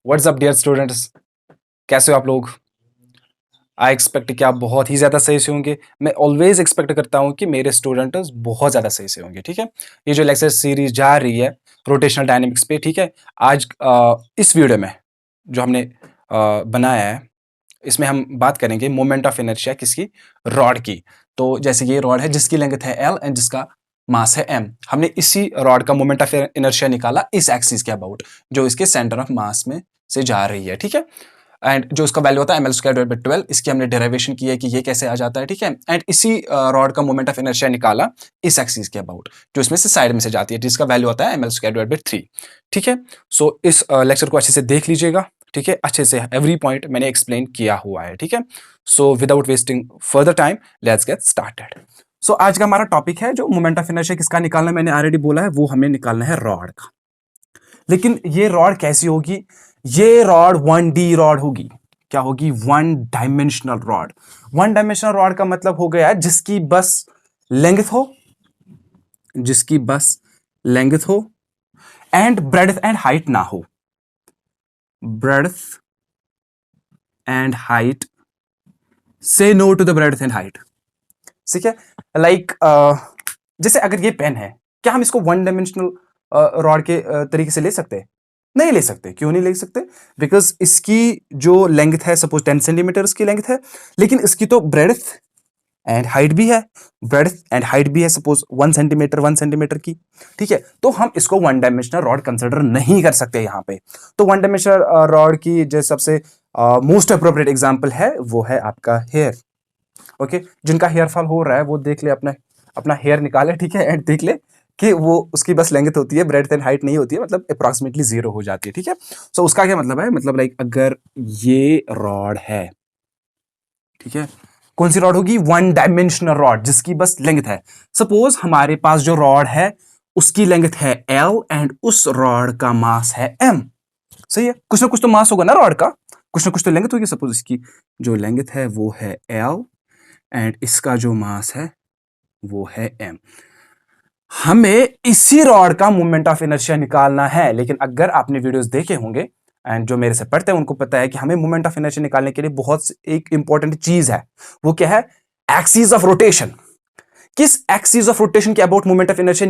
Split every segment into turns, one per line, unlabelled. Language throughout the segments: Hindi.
व्हाट्स अप डियर स्टूडेंट्स, कैसे हो आप लोग। आई एक्सपेक्ट कि आप बहुत ही ज़्यादा सही से होंगे। मैं ऑलवेज एक्सपेक्ट करता हूँ कि मेरे स्टूडेंट्स बहुत ज़्यादा सही से होंगे। ठीक है, ये जो लेक्चर सीरीज जा रही है रोटेशनल डायनेमिक्स पे, ठीक है, आज इस वीडियो में जो हमने बनाया है, इसमें हम बात करेंगे मोमेंट ऑफ इनर्शिया किसकी, रॉड की। तो जैसे ये रॉड है जिसकी लेंथ है एल एंड जिसका मास है एम। हमने इसी रॉड का मोमेंट ऑफ इनर्शिया निकाला इस एक्सिस के अबाउट, जो इसके सेंटर ऑफ मास में से जा रही है। ठीक है, एंड जो इसका वैल्यू होता है ml²/12, इसकी हमने डेरिवेशन की है कि ये कैसे आ जाता है। ठीक है, एंड इसी रॉड का मोमेंट ऑफ इनर्शिया निकाला इस एक्सिस के अबाउट, जो इसमें से साइड में से जाती है, जिसका वैल्यू होता है ml²/3। ठीक है, सो इस लेक्चर को अच्छे से देख लीजिएगा। ठीक है, अच्छे से एवरी पॉइंट मैंने एक्सप्लेन किया हुआ है। ठीक है, so without wasting further time let's get started. So आज का हमारा टॉपिक है जो मोमेंट ऑफ इनर्शिया किसका निकालना है, मैंने ऑलरेडी बोला है, वो हमें निकालना है रॉड का। लेकिन ये रॉड कैसी होगी, ये रॉड 1D रॉड होगी। क्या होगी, 1 डायमेंशनल रॉड। 1 डायमेंशनल रॉड का मतलब हो गया जिसकी बस लेंथ हो, जिसकी बस लेंथ हो एंड ब्रेड्थ एंड हाइट ना हो। Breadth and height, say no to the breadth and height. ठीक है, लाइक जैसे अगर ये पेन है, क्या हम इसको 1 डायमेंशनल रॉड के तरीके से ले सकते हैं? नहीं ले सकते। क्यों नहीं ले सकते? बिकॉज इसकी जो लेंथ है सपोज 10 सेंटीमीटर की लेंथ है, लेकिन इसकी तो ब्रेड्थ एंड हाइट भी है, ब्रेड्थ एंड हाइट भी है सपोज 1 सेंटीमीटर की। ठीक है, तो हम इसको 1 डायमेंशनल रॉड कंसिडर नहीं कर सकते यहाँ पे। तो 1 डायमेंशनल रॉड की जो सबसे मोस्ट अप्रोप्रिएट एग्जाम्पल है वो है आपका हेयर। ओके, जिनका हेयर फॉल हो रहा है वो देख ले, अपना अपना हेयर निकाले। ठीक है, एंड देख ले कि वो उसकी बस लेंथ होती है, ब्रेड्थ एंड हाइट नहीं होती है, मतलब अप्रोक्सीमेटली 0 हो जाती है। ठीक है, सो उसका क्या मतलब है, मतलब लाइक अगर ये रॉड है, ठीक है, कौन सी रॉड होगी, 1 डायमेंशनल रॉड जिसकी बस लेंथ है। सपोज हमारे पास जो रॉड है उसकी लेंथ है L एंड उस रॉड का मास है M। सही है, कुछ ना कुछ तो मास होगा ना रॉड का, कुछ ना कुछ तो लेंथ होगी। सपोज इसकी जो लेंथ है वो है L एंड इसका जो मास है वो है M। हमें इसी रॉड का मोमेंट ऑफ इनर्शिया निकालना है। लेकिन अगर आपने वीडियोस देखे होंगे एंड जो मेरे से पढ़ते हैं उनको पता है कि हमें मोमेंट ऑफ इनर्शिया निकालने के लिए बहुत एक इंपॉर्टेंट चीज है, वो क्या है, एक्सिस ऑफ रोटेशन। किस एक्सिस ऑफ रोटेशन के अबाउट मोमेंट ऑफ इनर्शिया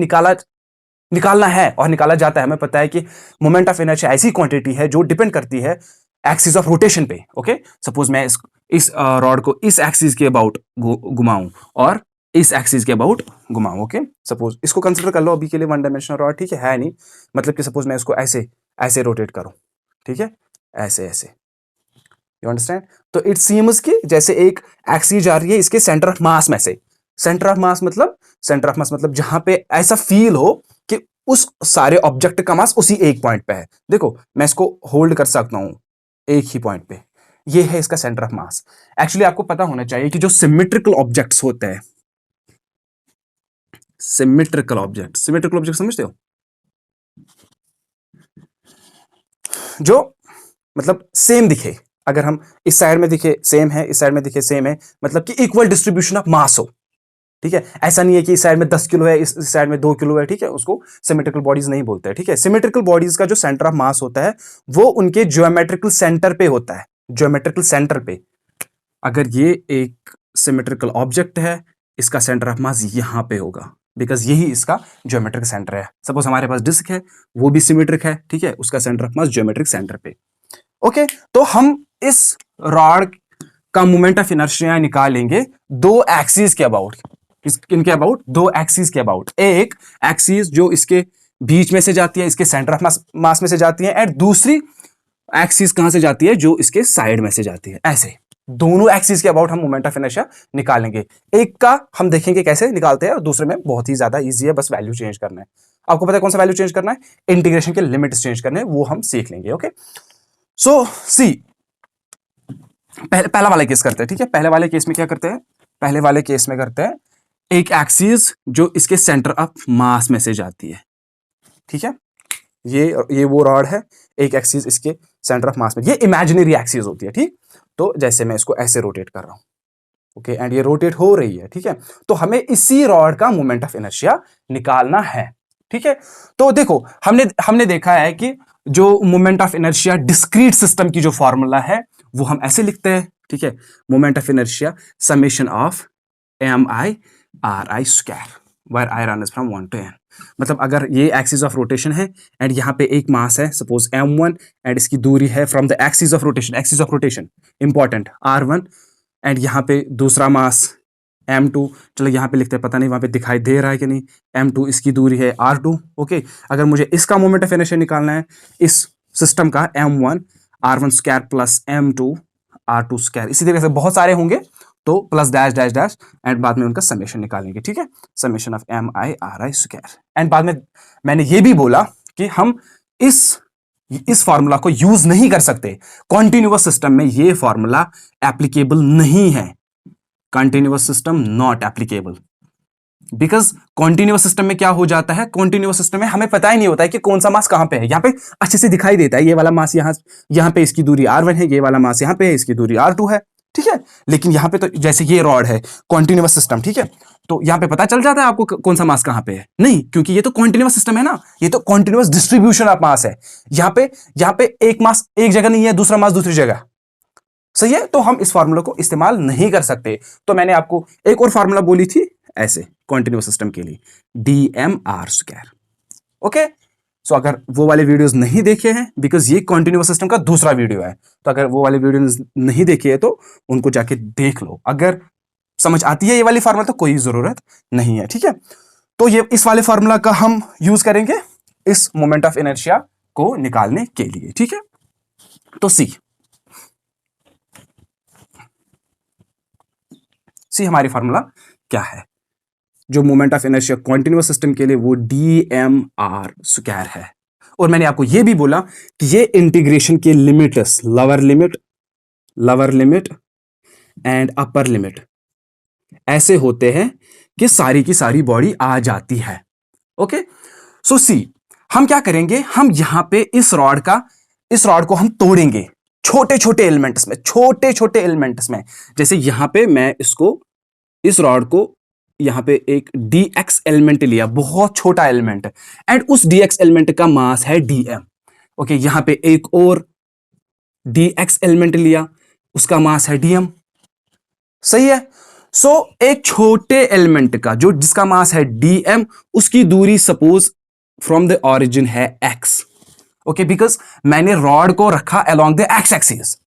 निकालना है और निकाला जाता है। हमें पता है कि मोमेंट ऑफ इनर्शिया ऐसी क्वांटिटी है जो डिपेंड करती है एक्सिस ऑफ रोटेशन पे। ओके, सपोज मैं इस रॉड को इस एक्सिस के अबाउट घुमाऊं और इस एक्सिस के अबाउट घुमाऊं। ओके, सपोज इसको कंसिडर कर लो अभी के लिए 1 डायमेंशनल रॉड। ठीक है नहीं, मतलब कि सपोज मैं इसको ऐसे ऐसे रोटेट करूं, ठीक है, ऐसे ऐसे, यू अंडरस्टैंड। तो इट सीम्स कि जैसे एक एक्सिस जा रही है इसके सेंटर ऑफ मास में से। सेंटर ऑफ मास मतलब, सेंटर ऑफ मास मतलब जहां पे ऐसा फील हो कि उस सारे ऑब्जेक्ट का मास उसी एक पॉइंट पे है। देखो मैं इसको होल्ड कर सकता हूं एक ही पॉइंट पे, ये है इसका सेंटर ऑफ मास। एक्चुअली आपको पता होना चाहिए कि जो सिमेट्रिकल ऑब्जेक्ट्स होते हैं, सिमेट्रिकल ऑब्जेक्ट, सिमेट्रिकल ऑब्जेक्ट समझते हो, जो मतलब सेम दिखे। अगर हम इस साइड में दिखे सेम है, इस साइड में दिखे सेम है, मतलब कि इक्वल डिस्ट्रीब्यूशन ऑफ मास हो। ठीक है, ऐसा नहीं है कि इस साइड में 10 किलो है, इस साइड में 2 किलो है। ठीक है, उसको सिमेट्रिकल बॉडीज नहीं बोलते हैं। ठीक है, सिमेट्रिकल बॉडीज का जो सेंटर ऑफ मास होता है वो उनके ज्योमेट्रिकल सेंटर पे होता है, ज्योमेट्रिकल सेंटर पे। अगर ये एक सिमेट्रिकल ऑब्जेक्ट है, इसका सेंटर ऑफ मास यहां पे होगा, बिकॉज यही इसका ज्योमेट्रिक सेंटर है। सपोज हमारे पास डिस्क है, वो भी सिमेट्रिक है। ठीक है, उसका centre of mass geometric centre पे। ओके, तो हम इस रॉड का मोमेंट ऑफ इनर्शिया निकालेंगे दो एक्सिस के अबाउट। इनके अबाउट, दो एक्सिस के अबाउट। एक एक्सिस जो इसके बीच में से जाती है, इसके सेंटर ऑफ मास में से जाती है, एंड दूसरी एक्सिस कहां से जाती है, जो इसके साइड में से जाती है। ऐसे दोनों एक्सिस के अबाउट हम मोमेंट ऑफ इनर्शिया निकालेंगे। एक का हम देखेंगे कैसे निकालते हैं और दूसरे में बहुत ही ज्यादा इजी है, बस वैल्यू चेंज करना है। आपको पता है कौन सा वैल्यू चेंज करना है, इंटीग्रेशन के लिमिट्स चेंज करने हैं, वो हम सीख लेंगे। ओके, सो सी पहला वाला केस करते हैं। ठीक है, पहले वाले केस में क्या करते हैं, पहले वाले केस में करते हैं एक एक्सिस जो इसके सेंटर ऑफ मास में से जाती है। ठीक है, ये वो रॉड है, एक एक्सिस इसके सेंटर ऑफ मास में, ये इमेजिनरी एक्सिस होती है। ठीक, तो जैसे मैं इसको ऐसे रोटेट कर रहा हूं, ओके, एंड ये रोटेट हो रही है। ठीक है, तो हमें इसी रॉड का मोमेंट ऑफ इनर्शिया निकालना है। ठीक है, तो देखो हमने देखा है कि जो moment of inertia discrete system की जो फॉर्मूला है वो हम ऐसे लिखते हैं, ठीक है। Moment of inertia summation of M I R I square where I run is from 1 to n। मतलब अगर ये एक्सिस ऑफ रोटेशन है एंड यहाँ पे एक मास है सपोज m1 एंड इसकी दूरी है from the axis of rotation important r1 and यहाँ पे दूसरा मास m2, चलो यहाँ पे लिखते हैं, पता नहीं वहाँ पे दिखाई दे रहा है कि नहीं, m2 इसकी दूरी है r2। ओके, अगर मुझे इसका मोमेंट ऑफ इनर्शिया निकालना है इस सिस्टम का m1 r1 square plus m2 r2 square, इसी तरीके से बहुत सारे होंगे तो plus dash dash dash and बाद में उनका समेशन निकालेंगे, ठीक है, summation of M I R I square. And बाद में मैंने ये भी बोला कि हम इस फॉर्मूला को यूज नहीं कर सकते कॉन्टिन्यूअस सिस्टम में, ये फॉर्मूला एप्लीकेबल नहीं है, continuous system not applicable. Because continuous system में क्या हो जाता है, कॉन्टिन्यूअस सिस्टम में हमें पता ही नहीं होता है कि कौन सा मास कहां पे है। यहाँ पे अच्छे से दिखाई देता है ये वाला मास यहाँ पे इसकी दूरी r1 है, ये वाला मास यहाँ पे है, इसकी दूरी r2 है, ठीक है। लेकिन यहाँ पे तो जैसे ये रॉड है कॉन्टिन्यूअस सिस्टम, ठीक है, तो यहाँ पे पता चल जाता है आपको कौन सा मास कहां पे है, नहीं, क्योंकि ये तो कॉन्टिन्यूअस सिस्टम है ना, ये तो कॉन्टिन्यूअस डिस्ट्रीब्यूशन ऑफ मास है। यहाँ पे एक मास एक जगह नहीं है, दूसरा मास दूसरी जगह, सही है, तो हम इस फार्मूला को इस्तेमाल नहीं कर सकते। तो मैंने आपको एक और फार्मूला बोली थी ऐसे कॉन्टिन्यूअस सिस्टम के लिए, dmr स्क्वायर। ओके, सो अगर वो वाले वीडियोस नहीं देखे हैं, बिकॉज ये कॉन्टिन्यूअस सिस्टम का दूसरा वीडियो है, तो अगर वो वाले वीडियोस नहीं देखे हैं तो उनको जाके देख लो। अगर समझ आती है ये वाली फार्मूला तो कोई जरूरत नहीं है, ठीक है। तो ये इस वाले फार्मूला का हम यूज करेंगे इस मोमेंट ऑफ इनर्शिया को निकालने के लिए, ठीक है। तो सी हमारी फार्मूला क्या है, जो moment of inertia continuous system के लिए वो dmr स्क्वायर है। और मैंने आपको यह भी बोला कि ये इंटीग्रेशन के limits, lower limit and upper limit ऐसे होते हैं कि सारी की सारी बॉडी आ जाती है। ओके, सो सी हम क्या करेंगे, हम यहां पे इस रॉड को हम तोड़ेंगे छोटे छोटे एलिमेंट्स में। जैसे यहां पे मैं इस रॉड को यहां पे एक dx एलिमेंट लिया, बहुत छोटा एलिमेंट, एंड उस dx एलिमेंट का मास है dm। ओके, यहां पे एक और dx एलिमेंट लिया, उसका मास है dm, सही है। सो एक छोटे एलिमेंट का जिसका मास है dm, उसकी दूरी सपोज फ्रॉम द ओरिजिन है x। ओके, बिकॉज मैंने रॉड को रखा अलोंग द x एक्सिस,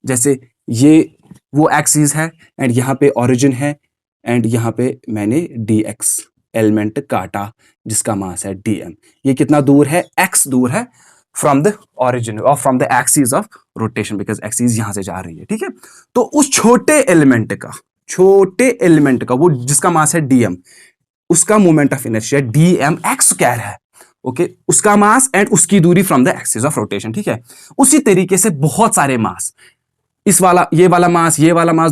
जैसे ये वो एक्सिस है एंड यहां पे ओरिजिन है एंड यहां पे मैंने dx एलिमेंट काटा जिसका मास है dm। ये कितना दूर है, x दूर है फ्रॉम द ओरिजिन और from the axis of rotation, because axis यहां से जा रही है, ठीक है। तो उस छोटे एलिमेंट का वो जिसका मास है dm, उसका moment of inertia dmx square है। ओके, उसका मास एंड उसकी दूरी from the axis of rotation, ठीक है। उसी तरीके से बहुत सारे मास, ये वाला मास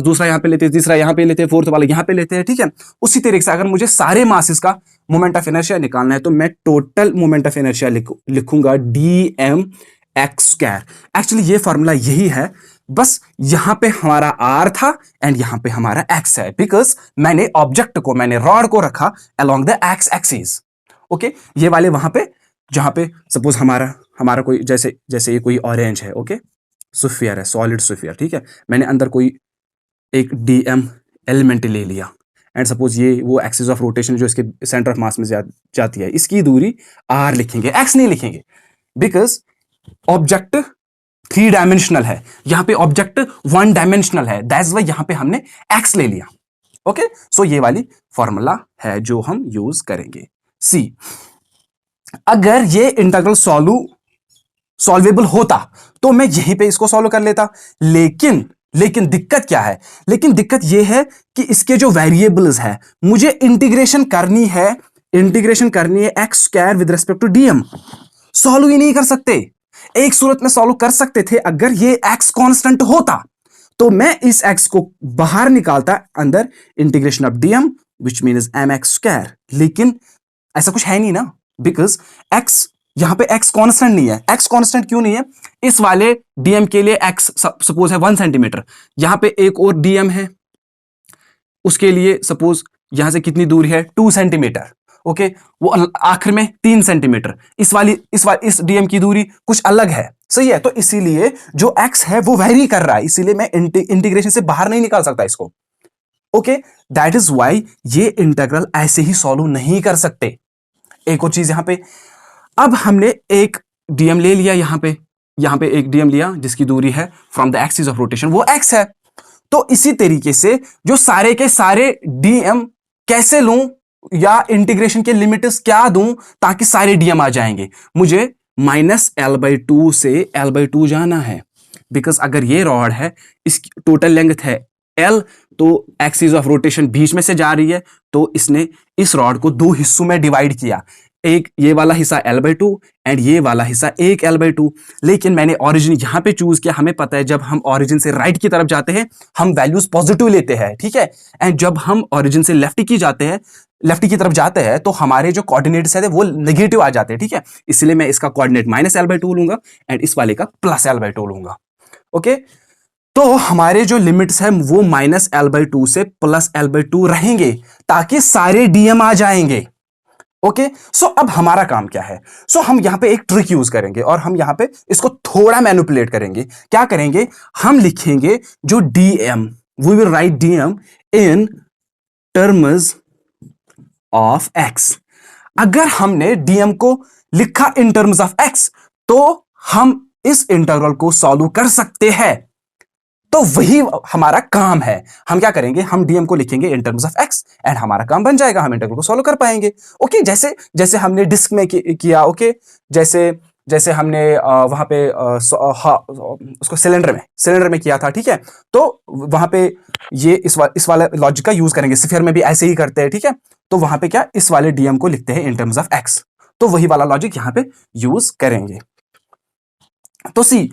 दूसरा यहां पे लेते हैं, तीसरा यहां पे लेते हैं, फोर्थ वाला यहां पे लेते हैं, ठीक है। उसी तरीके से अगर मुझे सारे मासेस का मोमेंट ऑफ इनर्शिया निकालना है तो मैं टोटल मोमेंट ऑफ इनर्शिया लिखूंगा dmx स्क्वायर। एक्चुअली ये फॉर्मूला यही है, बस यहां पे हमारा r था एंड यहां पे हमारा x है, बिकॉज मैंने रॉड को रखा along the x axis. Okay, ये वाले वहां पे जहां पे सपोज हमारा कोई जैसे ये कोई ऑरेंज है, ओके, सुफियर है, सॉलिड सुफियर, ठीक है। मैंने अंदर कोई एक dm एलिमेंट ले लिया एंड सपोज ये वो एक्सिस ऑफ रोटेशन जो इसके सेंटर ऑफ मास में जाती है, इसकी दूरी r लिखेंगे, x नहीं लिखेंगे, बिकॉज ऑब्जेक्ट 3 डायमेंशनल है, यहां पे ऑब्जेक्ट 1 डायमेंशनल है, दैट्स व्हाई यहां पे हमने x ले लिया। ओके, सो ये वाली फॉर्मूला है जो हम यूज करेंगे। सी अगर ये इंटीग्रल सॉल्वेबल होता तो मैं यहीं पे इसको सॉल्व कर लेता, लेकिन दिक्कत क्या है, दिक्कत ये है कि इसके जो वेरिएबल्स है मुझे इंटीग्रेशन करनी है x square with respect to dm। Solve ही नहीं कर सकते, एक सूरत में सॉल्व कर सकते थे अगर ये x कांस्टेंट होता, तो मैं इस x को बाहर निकालता अंदर integration of dm which means mx square, लेकिन ऐसा कुछ है नहीं ना, बिकॉज x यहां पे x कांस्टेंट नहीं है। x कांस्टेंट क्यों नहीं है, इस वाले dm के लिए x सपोज है 1 सेंटीमीटर, यहां पे एक और dm है, उसके लिए सपोज यहां से कितनी दूरी है 2 सेंटीमीटर, ओके, वो आखिर में 3 सेंटीमीटर, इस डीएम की दूरी कुछ अलग है, सही है। तो इसीलिए जो एक्स है वो वेरी कर रहा है, इसीलिए मैं इंटीग्रेशन से बाहर नहीं निकाल सकता इसको। ओके, दैट इज वाई ये इंटीग्रल ऐसे ही सॉल्व नहीं कर सकते। एक और चीज यहां पे, अब हमने एक डीएम ले लिया, यहां पे एक डीएम लिया जिसकी दूरी है from the axis of rotation, वो एक्स है। तो इसी तरीके से जो सारे के सारे डीएम कैसे लूं, या इंटीग्रेशन के लिमिट्स क्या दूं ताकि सारे डीएम आ जाएंगे। मुझे -L/2 से L/2 जाना है, बिकॉज अगर ये रॉड है, इसकी टोटल लेंथ है L, तो एक्सिस ऑफ रोटेशन बीच में से जा रही है, तो इसने इस रॉड को 2 हिस्सों में डिवाइड किया, एक ये वाला हिस्सा L/2 एंड ये वाला हिस्सा एक L/2। लेकिन मैंने ऑरिजिन यहां पे चूज किया, हमें पता है जब हम ऑरिजिन से राइट की तरफ जाते हैं हम वैल्यूज पॉजिटिव लेते हैं, ठीक है। एंड जब हम ऑरिजिन से लेफ्ट की तरफ जाते हैं तो हमारे जो कोऑर्डिनेट्स है वो नेगेटिव आ जाते हैं, ठीक है। इसलिए मैं इसका कोऑर्डिनेट -L/2 लूंगा एंड इस वाले का +L/2 लूंगा। ओके, तो हमारे जो लिमिट्स है वो -L/2 से +L/2 रहेंगे ताकि सारे डीएम आ जाएंगे। ओके, सो अब हमारा काम क्या है? सो हम यहां पे एक ट्रिक यूज करेंगे और हम यहां पे इसको थोड़ा मैनिपुलेट करेंगे। क्या करेंगे? हम लिखेंगे जो dm, we will write dm in terms of x. अगर हमने डीएम को लिखा इन टर्म्स ऑफ एक्स तो हम इस इंटीग्रल को सॉल्व कर सकते हैं। तो वही हमारा काम है। हम क्या करेंगे? हम डीएम को लिखेंगे इन टर्म्स ऑफ एक्स एंड हमारा काम बन जाएगा, हम इंटीग्रल को सॉल्व कर पाएंगे। ओके, जैसे जैसे हमने डिस्क में किया, ओके, जैसे जैसे हमने वहां पे उसको सिलेंडर में किया था, ठीक है। तो वहां पे ये इस वाले लॉजिक का यूज करेंगे। स्फीयर में भी ऐसे ही करते हैं, ठीक है। तो वहां पे क्या, इस वाले डीएम को लिखते हैं इन टर्म्स ऑफ एक्स, तो वही वाला लॉजिक यहां पे यूज करेंगे। तो सी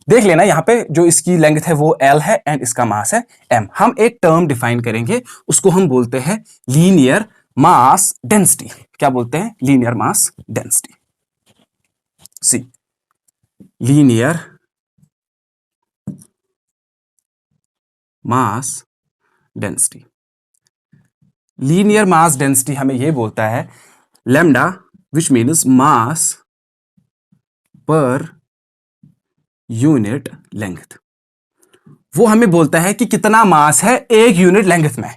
देख लेना, यहां पे जो इसकी लेंथ है वो L है एंड इसका मास है M। हम एक टर्म डिफाइन करेंगे, उसको हम बोलते हैं लीनियर मास डेंसिटी। क्या बोलते हैं? Linear mass density. See linear mass density, linear mass density हमें यह बोलता है लैम्डा, विच मीन्स मास पर यूनिट लेंथ। वो हमें बोलता है कि कितना मास है एक यूनिट लेंथ में।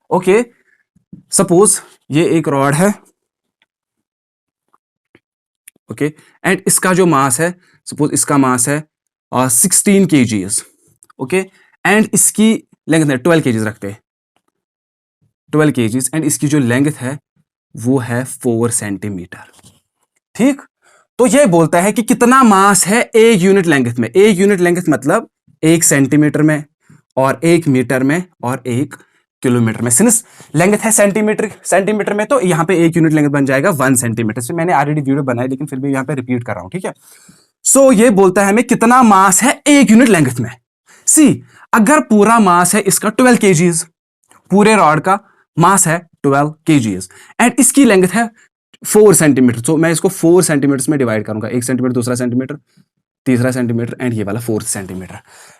ओके, सपोज ये एक रॉड है, ओके, एंड इसका जो मास है, सपोज इसका मास है 16 kgs, ओके, एंड इसकी लेंथ है 12 kgs, रखते हैं 12 kgs, एंड इसकी जो लेंथ है वो है 4 सेंटीमीटर, ठीक। तो ये बोलता है कि कितना मास है एक यूनिट लेंथ में। एक यूनिट लेंथ मतलब 1 सेंटीमीटर में और 1 मीटर में और 1 किलोमीटर में। सिंस लेंथ है सेंटीमीटर में, तो यहां पे 1 यूनिट लेंथ बन जाएगा 1 सेंटीमीटर से। मैंने ऑलरेडी वीडियो बनाई लेकिन फिर भी यहां पे रिपीट कर रहा हूं, ठीक है। सो ये बोलता है हमें कितना मास है एक यूनिट लेंथ में। सी अगर पूरा मास है इसका 12 kgs, पूरे रॉड का मास है 12 kgs एंड इसकी लेंथ है 4 सेंटीमीटर, तो मैं इसको 4 सेंटीमीटर में डिवाइड करूंगा, 1 सेंटीमीटर, दूसरा सेंटीमीटर, तीसरा सेंटीमीटर एंड ये वाला 4 सेंटीमीटर।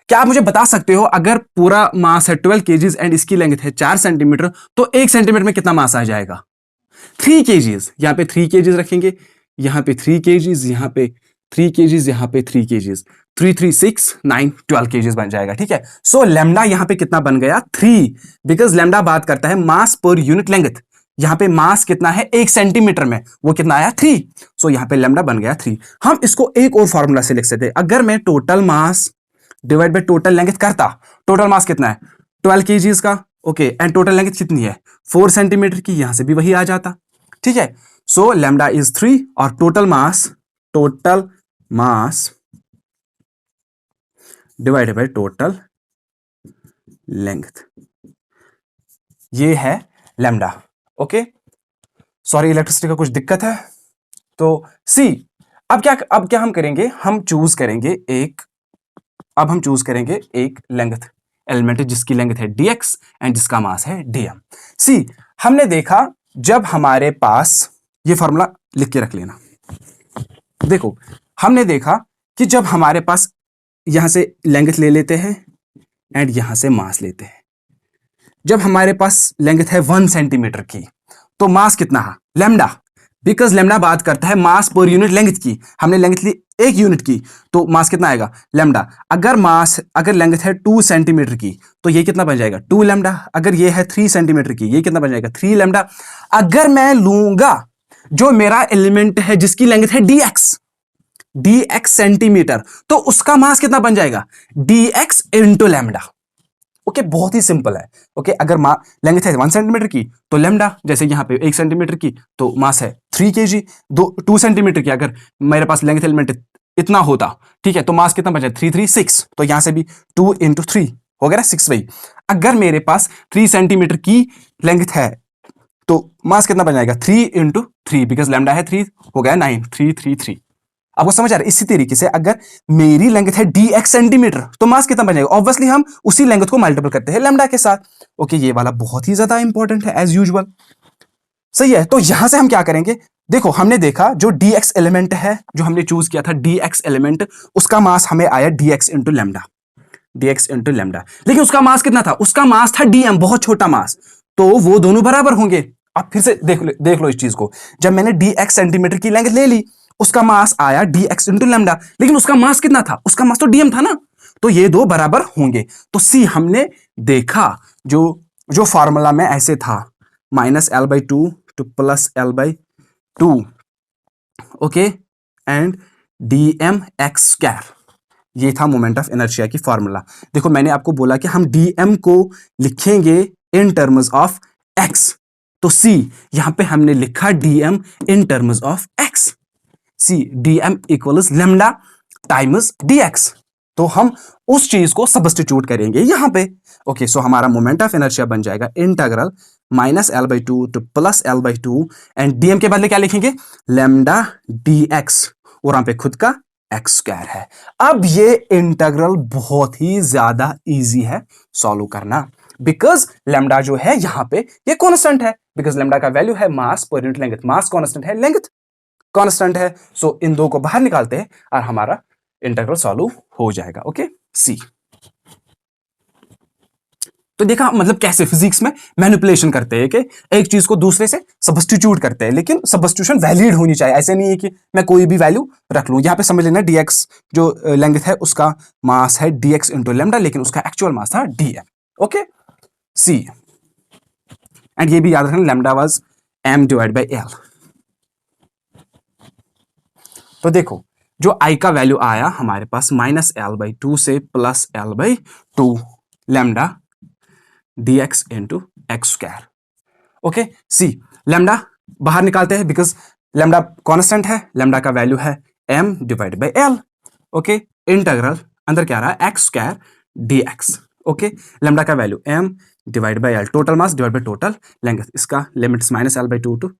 क्या आप मुझे बता सकते हो अगर पूरा मास है 12 kgs एंड इसकी लेंथ है 4 सेंटीमीटर तो 1 सेंटीमीटर में कितना मास आ जाएगा? 3 kgs। यहां पे 3 kgs रखेंगे, यहां पे 3 kgs, यहां पे 3 kgs, यहां पे 3 kgs, 3 3 6 9 12 kgs बन जाएगा, ठीक है। सो लैम्डा यहां पे कितना बन गया? 3, बिकॉज लैम्डा बात करता है मास पर यूनिट लेंथ। यहां पे मास कितना है 1 सेंटीमीटर में, वो कितना आया? 3। सो यहां पे लैम्डा बन गया 3। हम इसको एक और फॉर्मूला से लिख सकते हैं। अगर मैं total mass divide by total length करता, टोटल मास कितना है 12 kgs का, ओके, एंड टोटल लेंथ कितनी है 4 सेंटीमीटर की, यहां से भी वही आ जाता, ठीक है। सो लैम्डा इज 3 और total mass divided by total length, ये है लैम्डा। ओके, सॉरी इलेक्ट्रिसिटी का कुछ दिक्कत है। तो सी अब क्या हम करेंगे? हम चूज करेंगे एक लेंथ एलिमेंट जिसकी लेंथ है dx एंड जिसका मास है dm। सी हमने देखा जब हमारे पास, ये फॉर्मूला लिख के रख लेना, देखो हमने देखा कि जब हमारे पास यहां से लेंथ ले लेते हैं एंड यहां से मास लेते हैं, जब हमारे पास लेंथ है 1 सेंटीमीटर की, तो मास कितना है? लैम्डा। बिकॉज लैम्डा बात करता है मास पर यूनिट लेंथ की, हमने लेंथ ली 1 यूनिट की, तो मास कितना आएगा? लैम्डा। अगर लेंथ है 2 सेंटीमीटर की, तो ये कितना बन जाएगा? 2 लैम्डा। अगर ये है 3 सेंटीमीटर की, ये कितना बन जाएगा? 3 लैम्डा। अगर मैं लूंगा जो मेरा एलिमेंट है जिसकी लेंथ है dx सेंटीमीटर, तो उसका मास कितना बन जाएगा? dx into lambda. ओके, बहुत ही सिंपल है। ओके, अगर लेंथ है 1 सेंटीमीटर की, तो लैम्डा, जैसे यहां पे 1 सेंटीमीटर की, तो मास है 3 kg। 2 सेंटीमीटर की अगर मेरे पास लेंथ एलिमेंट इतना होता, ठीक है, तो मास कितना बचा? 3 तो यहां से भी 2 इंटू 3 हो गया ना 6 वही। अगर मेरे पास 3 सेंटीमीटर की लेंथ है, तो मास कितना बन जाएगा? 3 इंटू 3, बिकॉज लैम्डा है 3, हो गया 9, 3 आपको समझ आ रहा है? इसी तरीके से अगर मेरी लेंथ है dx सेंटीमीटर, तो मास कितना बन जाएगा? ऑब्वियसली हम उसी लेंथ को मल्टीपल करते हैं लैम्डा के साथ। ओके, ये वाला बहुत ही ज्यादा इंपॉर्टेंट है एज यूजुअल। सही है, तो यहां से हम क्या करेंगे? देखो, हमने देखा जो dx एलिमेंट है, जो हमने चूज किया था dx एलिमेंट, उसका मास हमें आया dx into lambda, dx into lambda. लेकिन उसका मास कितना था? उसका मास था dm, बहुत छोटा मास, तो वो दोनों बराबर होंगे। आप फिर से देख लो इस चीज को। जब मैंने dx सेंटीमीटर की लेंथ ले ली, उसका मास आया dx इंटू लैम्डा, लेकिन उसका मास कितना था? उसका मास तो dm था ना, तो ये दो बराबर होंगे। तो सी हमने देखा, जो जो फॉर्मूला में ऐसे था, -l/2 to +l/2, okay, and dmx², ये था मोमेंट ऑफ इनर्शिया की फॉर्मूला। देखो, मैंने आपको बोला कि हम dm को लिखेंगे इन टर्म्स ऑफ x, तो सी यहां पे हमने लिखा dm in terms of x। See dm equals lambda times dx, तो हम उस चीज को सब्स्टिट्यूट करेंगे यहां पे। ओके, सो हमारा मोमेंट ऑफ इनर्शिया बन जाएगा integral -l/2 to +l/2, and dm के बदले क्या लिखेंगे? लैम्डा dx, और यहां पे खुद का x² है। अब ये इंटीग्रल बहुत ही ज्यादा इजी है सॉल्व करना, बिकॉज लैम्डा जो है यहां पे ये कांस्टेंट है, बिकॉज लैम्डा का वैल्यू है मास पर यूनिट लेंथ, मास कांस्टेंट है, लेंथ कांस्टेंट है। सो इन दो को बाहर निकालते हैं और हमारा इंटीग्रल सॉल्व हो जाएगा। ओके, सी। तो देखा मतलब कैसे फिजिक्स में मैनिपुलेशन करते हैं कि एक चीज को दूसरे से सब्स्टिट्यूट करते हैं, लेकिन सब्स्टिट्यूशन वैलिड होनी चाहिए। ऐसे नहीं है कि मैं कोई भी वैल्यू रख लूं। यहां पे समझ लेना, dx जो लेंथ है उसका मास है dx इंटू लैम्डा, लेकिन उसका एक्चुअल मास था dm। Okay, C. एंड ये भी याद रखना, लैम्डा वाज m/l। तो देखो, जो i का वैल्यू आया हमारे पास -l/2 से +l/2, lambda dx into x²। Okay, see. Lambda बाहर निकालते हैं, बिकॉज लैम्डा कांस्टेंट है, लैम्डा का वैल्यू है m/l। ओके, इंटीग्रल अंदर क्या रहा? x² dx। ओके, लैम्डा का value m/l, total mass divide by total length, इसका limits -l/2 to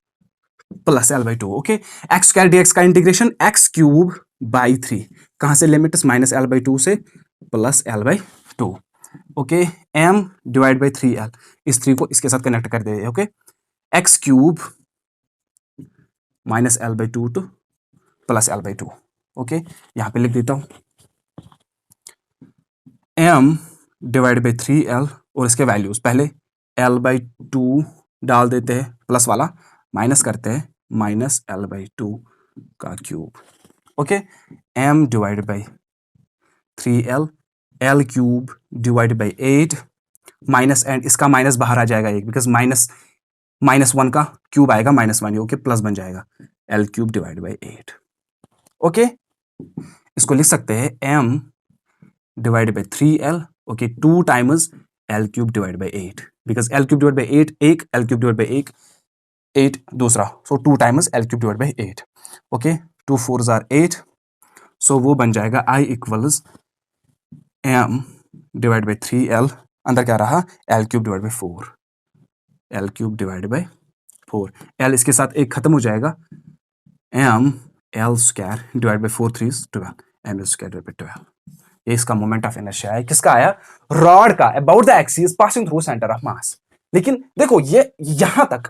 +l/2। Okay, x² dx का इंटीग्रेशन x³/3, कहां से लिमिट्स? -l/2 से +l/2। ओके, m/3l, इस 3 को इसके साथ कनेक्ट कर दे। Okay, x³ -l/2 to +l/2। Okay, यहां पे लिख देता हूं m/3l, और इसके वैल्यूज पहले l/2 डाल देते हैं, प्लस वाला माइनस करते हैं, -l/2 का cube. Okay, m/3l, l³/8, minus, and इसका माइनस बाहर आ जाएगा एक, बिकॉज -1 का क्यूब आएगा -1, ओके, प्लस बन जाएगा l³/8। ओके, इसको लिख सकते हैं m/3l, okay, 2 times l³/8, because l³/8 एक, l³/8 8 दूसरा, सो 2 times l³/8। Okay, 2 4s are 8, सो वो बन जाएगा I इक्वल्स m/3l, अंदर क्या रहा? l³/4, l³/4, l इसके साथ एक खत्म हो जाएगा, ml²/4 3 12, ml²/12। ये इसका मोमेंट ऑफ इनर्शिया है। किसका आया? रॉड का, about the axis passing through centre of mass. लेकिन देखो, ये यहां तक,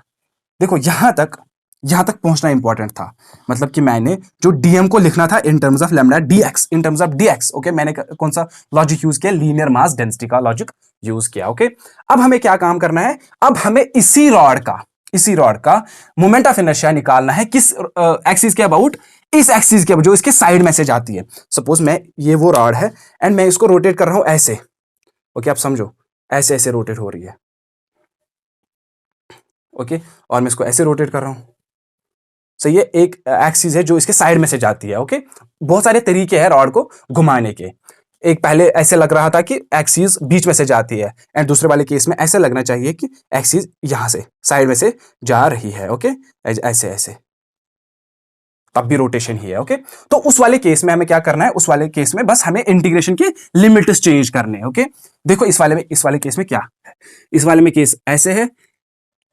देखो यहां तक यहां तक पहुंचना इंपॉर्टेंट था। मतलब कि मैंने जो डीएम को लिखना था in terms of lambda dx, in terms of dx, okay, मैंने कौन सा लॉजिक यूज किया? लीनियर मास डेंसिटी का लॉजिक यूज किया। ओके, अब हमें क्या काम करना है? अब हमें इसी रॉड का मोमेंट ऑफ इनर्शिया निकालना है। किस एक्सिस के अबाउट? इस एक्सिस के जो इसके साइड में से जाती है। सपोज मैं, ये वो रॉड है एंड मैं इसको रोटेट कर रहा हूं ऐसे। ओके, आप समझो, ऐसे ऐसे रोटेट हो रही है। ओके, और मैं इसको ऐसे रोटेट कर रहा हूं। सही है, एक एक्सिस है जो इसके साइड में से जाती है। ओके, बहुत सारे तरीके हैं रॉड को घुमाने के। एक पहले ऐसे लग रहा था कि एक्सिस बीच में से जाती है, एंड दूसरे वाले केस में ऐसे लगना चाहिए कि एक्सिस यहां से साइड में से जा रही है। ओके, ऐसे ऐसे, तब भी रोटेशन ही है। ओके, तो उस वाले केस में हमें क्या करना है? उस वाले केस में बस हमें इंटीग्रेशन के लिमिट्स चेंज करने हैं। ओके, देखो इस वाले केस में क्या है? इस वाले में केस ऐसे है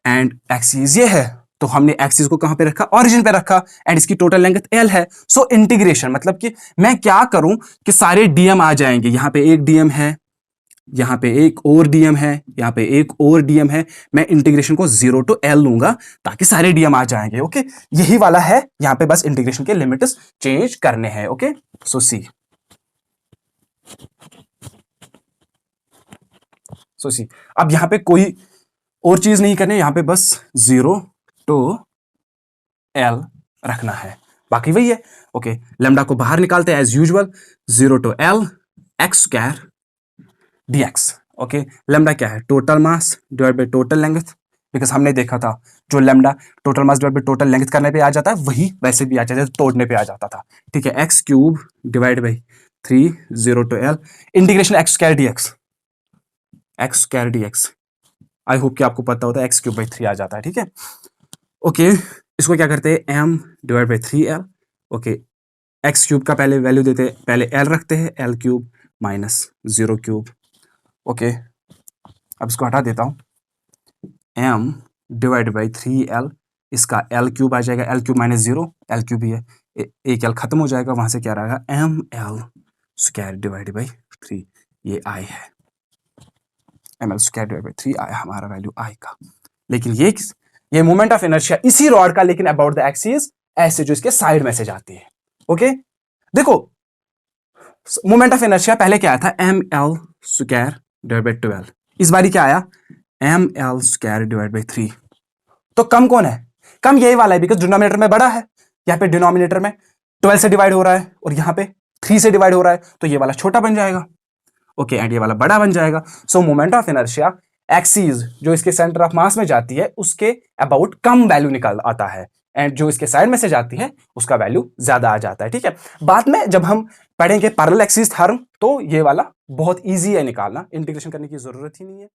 एंड एक्सिस ये है, तो हमने एक्सिस को कहां पे रखा? ओरिजिन पे रखा, एंड इसकी टोटल लेंथ एल है। सो इंटीग्रेशन मतलब कि मैं क्या करूं कि सारे डीएम आ जाएंगे। यहां पे एक डीएम है, यहां पे एक और डीएम है, यहां पे एक और डीएम है। मैं इंटीग्रेशन को 0 टू एल लूंगा ताकि सारे डीएम आ जाएंगे। ओके, यही वाला है यहां पे, बस इंटीग्रेशन के लिमिट्स चेंज करने हैं। ओके, सो सी अब यहां पे कोई और चीज नहीं करनी, यहां पे बस 0 टू एल रखना है, बाकी वही है। ओके, लेमडा को बाहर निकालते हैं as usual, 0 to l x square dx. Okay, lambda क्या है? Total mass divide by total length. Because हमने देखा था जो lambda total mass divide by total length करने पे आ जाता है, वही वैसे भी आ जाता है, तोड़ने पे आ जाता था। ठीक है, x cube divide by 3, 0 to l integration x square dx. I hope कि आपको पता होता है, एक्स क्यूब बाई 3 आ जाता है। ठीक है, ओके, इसको क्या करते हैं? M divide by 3 L. Okay, x cube का पहले वैल्यू देते हैं, पहले एल रखते हैं, L cube minus 0 cube. Okay, अब इसको हटा देता हूं, एम डिवाइड बाई 3 एल, इसका एल क्यूब आ जाएगा, L cube minus 0, L cube ही है, एक एल खत्म हो जाएगा, वहां से क्या रहेगा? M l square divide by 3, ये आई है, m l square divide by 3 आया हमारा वैल्यू आई का। लेकिन ये मोमेंट ऑफ इनर्शिया इसी रॉड का, लेकिन अबाउट द एक्सिस, ऐसे जो इसके साइड में से जाती है। ओके, देखो मोमेंट ऑफ इनर्शिया पहले क्या आया था? M l square divide by 12, इस बारी क्या आया? M l square divide by 3। तो कम कौन है? कम यही वाला है, बिकॉज डिनोमिनेटर में बड़ा है। यहाँ पे डिनोमिनेटर में 12 से डिवाइड हो रहा है और यहाँ पे 3 से डिवाइड हो रहा है, तो ये वाला छोटा बन जाएगा। ओके, एंड ये वाला बड़ा बन जाएगा। सो मोमेंट ऑफ इनर्शिया एक्सिस जो इसके सेंटर ऑफ मास में जाती है, उसके अबाउट कम वैल्यू निकल आता है, एंड जो इसके साइड में से जाती है उसका वैल्यू ज्यादा आ जाता है। ठीक है, बाद में जब हम पढ़ेंगे पैरेलल एक्सिस थ्योरम, तो ये वाला बहुत ईजी है निकालना, इंटीग्रेशन करने की जरूरत ही नहीं है।